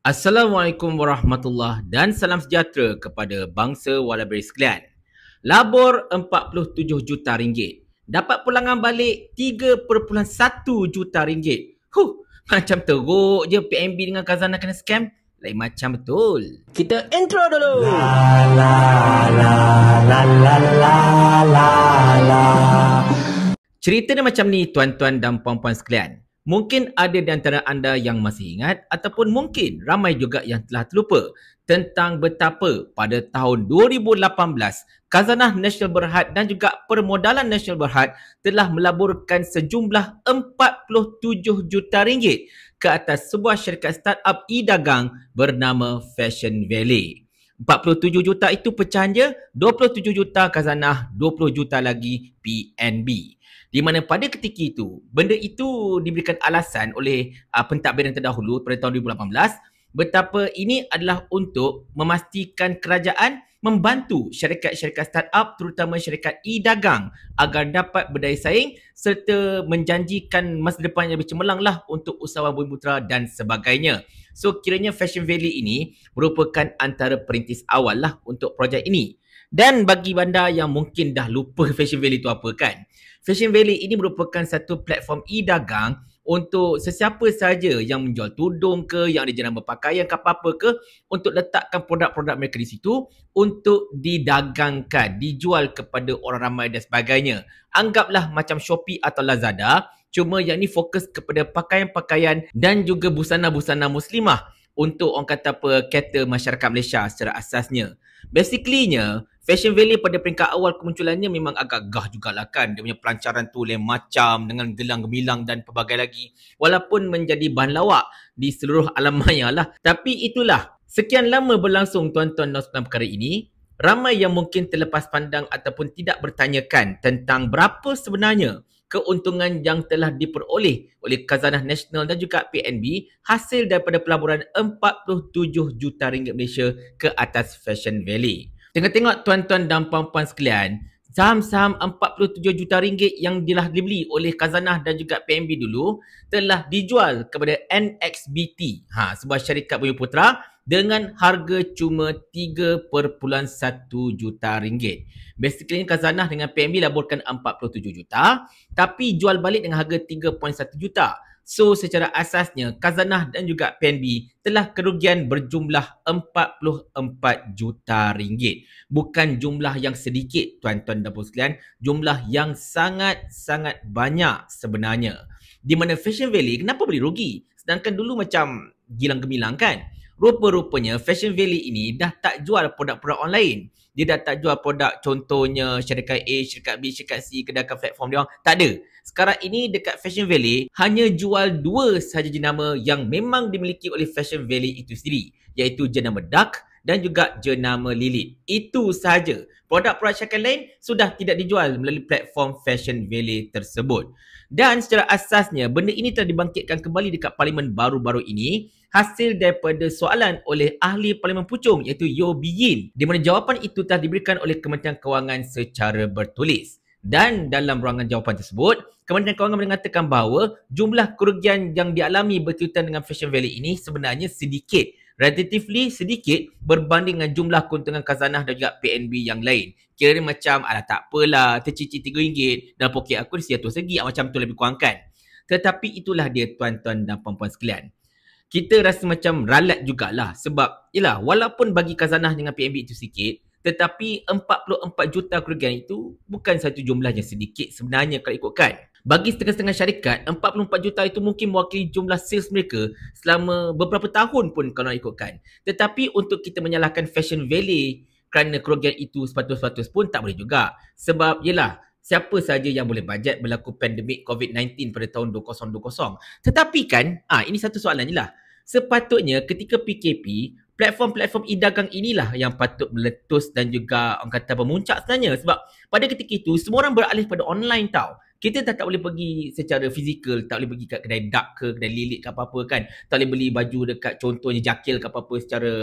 Assalamualaikum warahmatullahi dan salam sejahtera kepada bangsa Wallaberi sekalian. Labor 47 juta ringgit. Dapat pulangan balik 3.1 juta ringgit. Macam teruk je PNB dengan Khazanah kena scam. Lain macam betul. Kita intro dulu. Cerita dia macam ni tuan-tuan dan puan-puan sekalian. Mungkin ada di antara anda yang masih ingat ataupun mungkin ramai juga yang telah terlupa tentang betapa pada tahun 2018 Khazanah Nasional Berhad dan juga Permodalan Nasional Berhad telah melaburkan sejumlah 47 juta ringgit ke atas sebuah syarikat startup e-dagang bernama Fashion Valley. 47 juta itu pecahannya 27 juta Khazanah, 20 juta lagi PNB. Di mana pada ketika itu, benda itu diberikan alasan oleh pentadbiran terdahulu pada tahun 2018 betapa ini adalah untuk memastikan kerajaan membantu syarikat-syarikat startup terutama syarikat e-dagang agar dapat berdaya saing serta menjanjikan masa depan yang lebih cemerlang lah untuk usahawan Bumiputera dan sebagainya. So kiranya Fashion Valley ini merupakan antara perintis awal lah untuk projek ini. Dan bagi anda yang mungkin dah lupa Fashion Valley itu apa kan? Fashion Valley ini merupakan satu platform e-dagang untuk sesiapa sahaja yang menjual tudung ke, yang ada jenama pakaian ke apa-apa ke, untuk letakkan produk-produk mereka di situ untuk didagangkan, dijual kepada orang ramai dan sebagainya. Anggaplah macam Shopee atau Lazada, cuma yang ni fokus kepada pakaian-pakaian dan juga busana-busana muslimah untuk orang kata apa, kata masyarakat Malaysia secara asasnya. Basically-nya, Fashion Valley pada peringkat awal kemunculannya memang agak gah jugalah kan. Dia punya pelancaran tu lain macam dengan gelang gemilang dan pelbagai lagi. Walaupun menjadi bahan lawak di seluruh alam maya lah. Tapi itulah, sekian lama berlangsung tuan-tuan dan puan perkara ini, ramai yang mungkin terlepas pandang ataupun tidak bertanyakan tentang berapa sebenarnya keuntungan yang telah diperoleh oleh Khazanah Nasional dan juga PNB hasil daripada pelaburan 47 juta ringgit Malaysia ke atas Fashion Valley. Tengok-tengok tuan-tuan dan puan-puan sekalian, saham-saham 47 juta ringgit yang telah dibeli oleh Khazanah dan juga PNB dulu telah dijual kepada NXBT, sebuah syarikat Bumiputera dengan harga cuma 3.1 juta ringgit. Basically Khazanah dengan PNB laburkan 47 juta tapi jual balik dengan harga 3.1 juta. So secara asasnya Khazanah dan juga PNB telah kerugian berjumlah 44 juta ringgit. Bukan jumlah yang sedikit tuan-tuan dan puan sekalian, jumlah yang sangat-sangat banyak sebenarnya. Di mana Fashion Valley kenapa boleh rugi? Sedangkan dulu macam gilang gemilang kan? Rupa-rupanya Fashion Valley ini dah tak jual produk-produk online. Dia dah tak jual produk contohnya syarikat A, syarikat B, syarikat C, kedaikan platform dia orang. Tak ada. Sekarang ini dekat Fashion Valley hanya jual dua sahaja jenama yang memang dimiliki oleh Fashion Valley itu sendiri, iaitu jenama Duck dan juga jenama Lilith. Itu sahaja. Produk-produk syarikat lain sudah tidak dijual melalui platform Fashion Valley tersebut. Dan secara asasnya benda ini telah dibangkitkan kembali dekat parlimen baru-baru ini hasil daripada soalan oleh ahli Parlimen Puchong iaitu Yeo Bee Yin, di mana jawapan itu telah diberikan oleh Kementerian Kewangan secara bertulis. Dan dalam ruangan jawapan tersebut, Kementerian Kewangan mengatakan bahawa jumlah kerugian yang dialami berkaitan dengan Fashion Valley ini sebenarnya sedikit, relatively sedikit berbanding dengan jumlah keuntungan Khazanah dan juga PNB yang lain. Kira macam, alah tak apalah, tercicit RM3 dan poket aku RM100 macam tu lebih kurang kan. Tetapi itulah dia tuan-tuan dan puan-puan sekalian. Kita rasa macam ralat jugalah sebab yelah walaupun bagi Khazanah dengan PNB itu sikit, tetapi 44 juta kerugian itu bukan satu jumlah yang sedikit sebenarnya kalau ikutkan. Bagi setengah-setengah syarikat, 44 juta itu mungkin mewakili jumlah sales mereka selama beberapa tahun pun kalau nak ikutkan. Tetapi untuk kita menyalahkan Fashion Valley kerana kerugian itu sepatut-sepatut pun tak boleh juga. Sebab yelah, siapa saja yang boleh bajet berlaku pandemik COVID-19 pada tahun 2020. Tetapi kan, ini satu soalan je lah. Sepatutnya ketika PKP, platform-platform e-dagang inilah yang patut meletus dan juga orang kata memuncak sebenarnya. Sebab pada ketika itu, semua orang beralih pada online tau. Kita tak boleh pergi secara fizikal, tak boleh pergi kat kedai Duck ke, kedai Lilith ke apa-apa kan. Tak boleh beli baju dekat contohnya Jakil ke apa-apa secara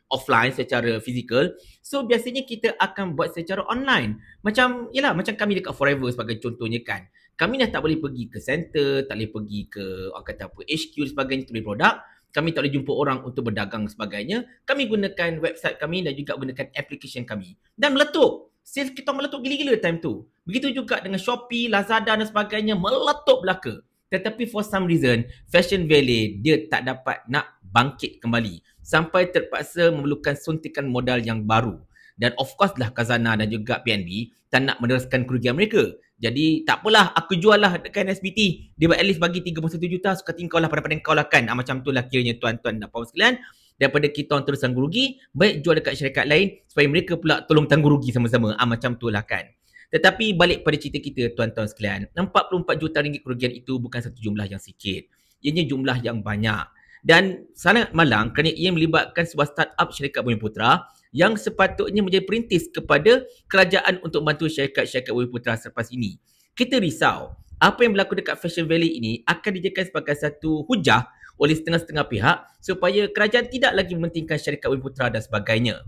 offline, secara fizikal. So biasanya kita akan buat secara online. Macam, yelah, macam kami dekat Forever sebagai contohnya kan. Kami dah tak boleh pergi ke center, tak boleh pergi ke orang kata apa, HQ dan sebagainya untuk beli produk. kami tak boleh jumpa orang untuk berdagang dan sebagainya, kami gunakan website kami dan juga gunakan application kami. Dan meletup. Sales kita meletup gila-gila time tu. Begitu juga dengan Shopee, Lazada dan sebagainya, meletup belaka. Tetapi for some reason, Fashion Valley dia tak dapat nak bangkit kembali sampai terpaksa memerlukan suntikan modal yang baru. Dan of course lah Khazanah dan juga PNB tak nak meneruskan kerugian mereka. Jadi tak apalah, aku jual lah dekat SBT. Dia at least bagi 31 juta, suka tingkau lah pada kau lah kan. Macam tu lah kiranya tuan-tuan dan puan sekalian. Daripada kita orang terus tangguh rugi, baik jual dekat syarikat lain supaya mereka pula tolong tangguh rugi sama-sama. Macam tu lah kan. Tetapi balik pada cerita kita tuan-tuan sekalian, 44 juta ringgit kerugian itu bukan satu jumlah yang sikit. Ianya jumlah yang banyak. Dan sangat malang kerana ia melibatkan sebuah startup syarikat Bumiputera yang sepatutnya menjadi perintis kepada kerajaan untuk membantu syarikat-syarikat Bumiputera selepas ini. Kita risau apa yang berlaku dekat Fashion Valley ini akan dijadikan sebagai satu hujah oleh setengah-setengah pihak supaya kerajaan tidak lagi mementingkan syarikat Bumiputera dan sebagainya.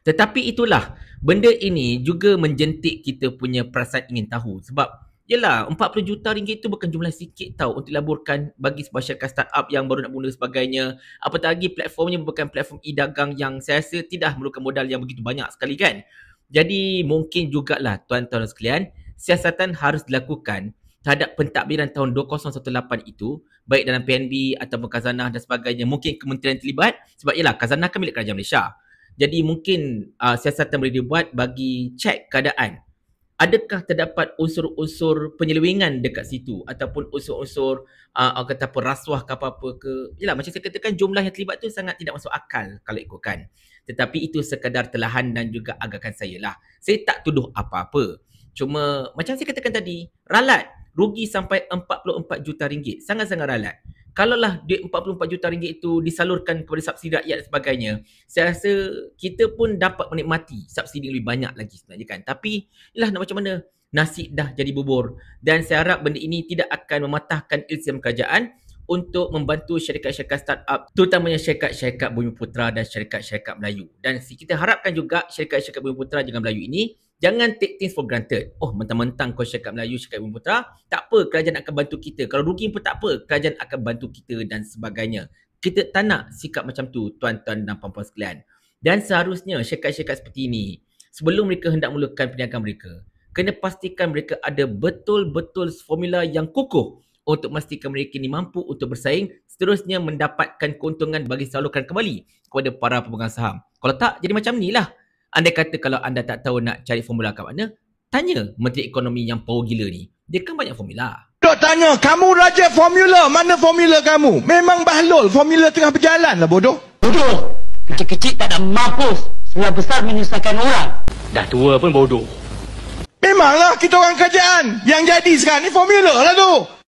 Tetapi itulah, benda ini juga menjentik kita punya perasaan ingin tahu. Sebab, yelah, 40 juta ringgit itu bukan jumlah sikit tau untuk dilaburkan bagi sebuah syarikat startup yang baru nak mula sebagainya. Apatah lagi platformnya bukan platform e-dagang yang saya rasa tidak memerlukan modal yang begitu banyak sekali kan. Jadi, mungkin jugalah tuan-tuan sekalian, siasatan harus dilakukan terhadap pentadbiran tahun 2018 itu, baik dalam PNB ataupun Khazanah dan sebagainya. Mungkin kementerian terlibat sebab yelah, Khazanah kan milik kerajaan Malaysia. Jadi mungkin siasatan boleh dibuat bagi cek keadaan. Adakah terdapat unsur-unsur penyelewengan dekat situ ataupun unsur-unsur kata apa rasuah ke apa-apa ke. Yalah, macam saya katakan jumlah yang terlibat tu sangat tidak masuk akal kalau ikutkan. Tetapi itu sekadar telahan dan juga agakan saya lah. Saya tak tuduh apa-apa. Cuma macam saya katakan tadi, ralat rugi sampai 44 juta ringgit. Sangat-sangat ralat. Kalaulah duit 44 juta ringgit itu disalurkan kepada subsidi rakyat dan sebagainya, saya rasa kita pun dapat menikmati subsidi lebih banyak lagi sebenarnya kan. Tapi, yelah nak macam mana? Nasi dah jadi bubur. Dan saya harap benda ini tidak akan mematahkan iltiam kerajaan untuk membantu syarikat-syarikat startup, terutamanya syarikat-syarikat Bumiputera dan syarikat-syarikat Melayu. Dan kita harapkan juga syarikat-syarikat Bumiputera dengan Melayu ini jangan take things for granted. Oh, mentang-mentang kau syarikat Melayu, syarikat Bumiputera, tak apa, kerajaan akan bantu kita. Kalau rugi pun tak apa, kerajaan akan bantu kita dan sebagainya. Kita tak nak sikap macam tu, tuan-tuan dan puan-puan sekalian. Dan seharusnya syarikat-syarikat seperti ini, sebelum mereka hendak mulakan perniagaan mereka, kena pastikan mereka ada betul-betul formula yang kukuh untuk memastikan mereka ini mampu untuk bersaing, seterusnya mendapatkan keuntungan bagi salurkan kembali kepada para pemegang saham. Kalau tak, jadi macam ni lah. Andai kata kalau anda tak tahu nak cari formula kat mana, tanya Menteri Ekonomi yang power gila ni. Dia kan banyak formula. Dok tanya, kamu raja formula, mana formula kamu? Memang bahlul, formula tengah berjalan lah bodoh. Bodoh, kecil-kecil tak ada mampus, semua besar menyusahkan orang. Dah tua pun bodoh. Memanglah kita orang kerajaan, yang jadi sekarang ni formula lah tu.